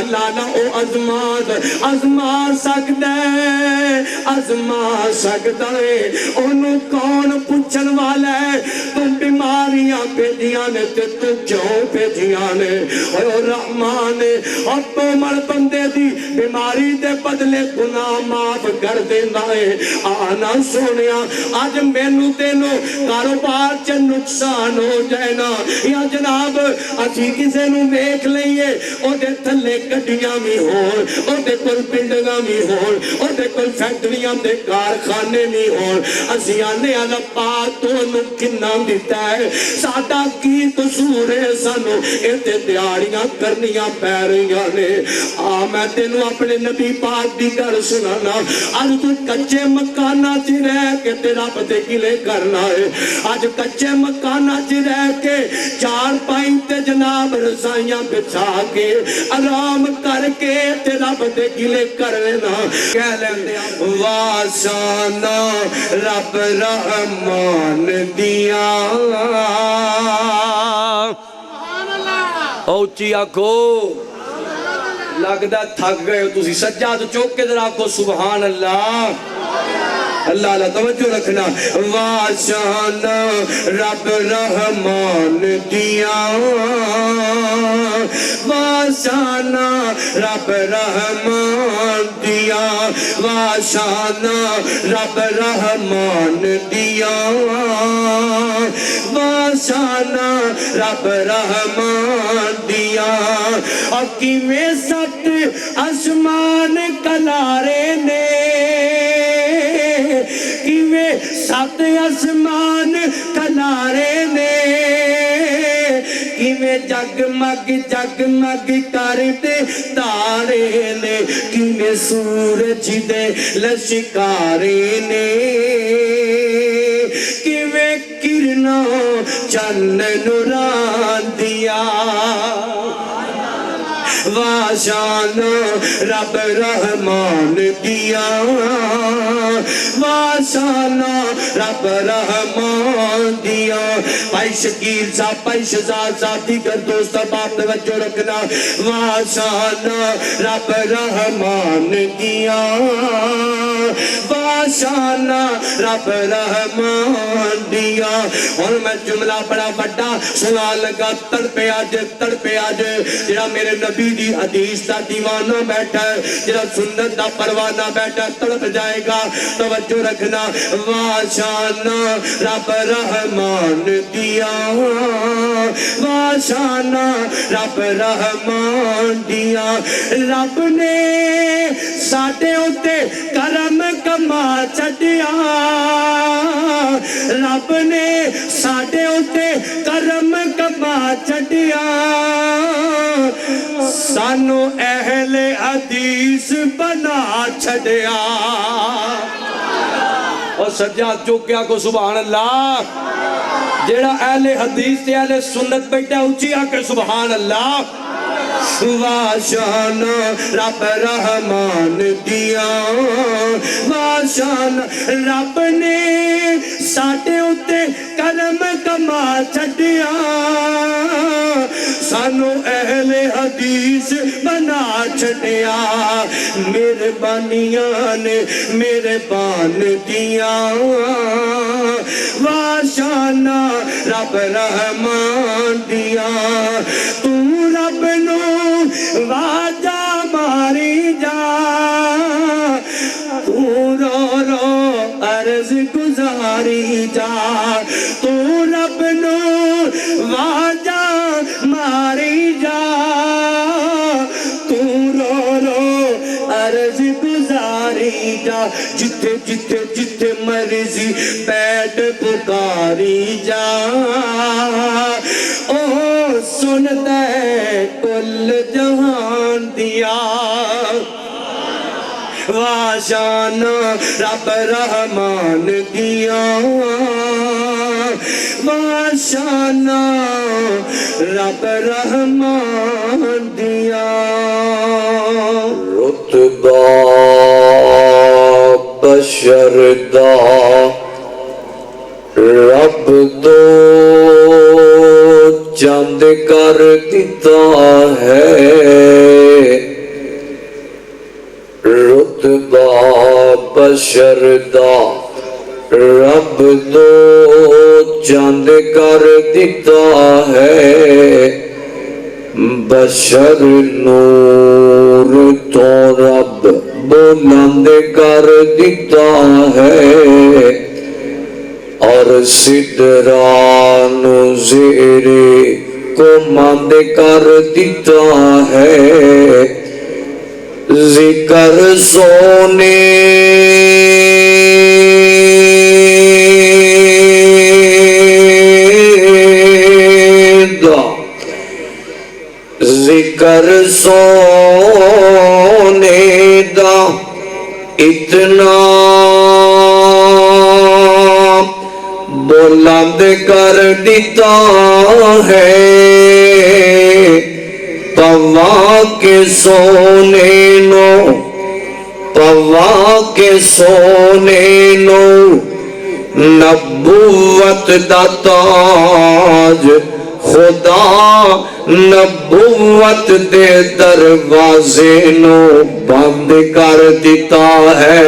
اللہ نہ او azmat azma سکتا ہے azma سکتا ہے انہوں کون پوچھن والا ہے تم بیماریاں بھیجیاں نے تے تو کیوں بھیجیاں نے اے رحمان اور تو مر بندے دی بیماری دے بدلے گناہ معاف کر دینا ہے آنا سونیا آج مینو تینو کاروبار چ نقصان ہو جائے نا یا جناب اسی کسے نو دیکھ لئیے او دے تھلے گڈیاں بھی ہون او دے کل بلڈنگاں بھی ہون او دے کل فیکٹریاں دے کارخانے بھی ہون اسی آنے والا پاک تو انو کنا دیتا ہے ساڈا کی قصور ہے سانو ایتے دیاریاں کرنیاں پہ رہیاں نے میں تینو اپنے نبی پاک دی گل سنانا آج تو کچے مکانہ چی رہ کے تیرا پتے گلے کرنا ہے آج کچے مکانہ چی رہ کے چار پائیں تے جناب رسائیاں بچھا کے آرام کر کے تیرا پتے گلے کرنا کہہ لیں واسانا رب رحمان دیا اوچی آکھو لگدہ تھک گئے ہو تسی سجاد چوک کے در آکھو سبحان اللہ اللہ اللہ توجہ رکھنا واسانا رب رحمان دیا واسانا رب رحمان دیا واسانا رب رحمان دیا واسانا رب رحمان دیا اور کیویں سات آسمان کلارے نے کیویں سات آسمان کلارے نے کیویں جگمگ جگمگ کرتے تارے نے کیویں سورج دے لشکارے نے کیویں کرنا چن نوران دیا واسانا رب رحمان دیا واسانا رب رحمان دیا بھائی شکیل صاحب بھائی شہزاد صاحب دیگر دوست باپ توجہ رکھنا واسانا رب رحمان دیا واسانا رب رحمان دیا اور میں جملہ بڑا بڑا سنا لگا تڑپے آج جڑا میرے نبی دی حدیث دا دیوانہ بیٹھا ہے جڑا سنت دا پروانہ بیٹھا ہے تڑپ جائے گا توجہ رکھنا واسانا رب رحمان دیا واسانا رب رحمان دیا رب نے ساڈے اُتے کرم کما چھڈیا رب نے ساڈے اُتے کرم کما چھڈیا سانو اہل حدیث بنا چھڈیا اور سجاد چوکیا کو سبحان اللہ جیڑا اہل حدیث تے اہل سنت بیٹھا اچھی آکے سبحان اللہ واسانا رب رحمان دیا واسانا رب نے ساڈے اُتے کرم کما چھڈیا سانو اہل حدیث بنا چھڈیا مہربانیاں نے میرے بان دیا واسانا رب رحمان دیا تو رب نو واجہ ماری جا تو رو رو عرض گزاری جا تو رب نو واجہ ماری جا تو رو رو عرض گزاری جا جتے جتے جتے مرضی بیٹھ پکاری جا او سنتا ہے کل جہان دیا واسانا رب رحمان دیا واسانا رب رحمان دیا رتبہ بشر دا رب دو چند کر دیتا ہے بشر دا رب دو چاند کر دیتا ہے بشر نور تو رب بلند کر دیتا ہے اور سدران زیرے کو ماند کر دیتا ہے ذکر سونے دا ذکر سونے دا اتنا بلند کر دیتا ہے پوا کے سونے نو پوا کے سونے نو نبوت دا تاج خدا نبوت دے دروازے نو بند کر دیتا ہے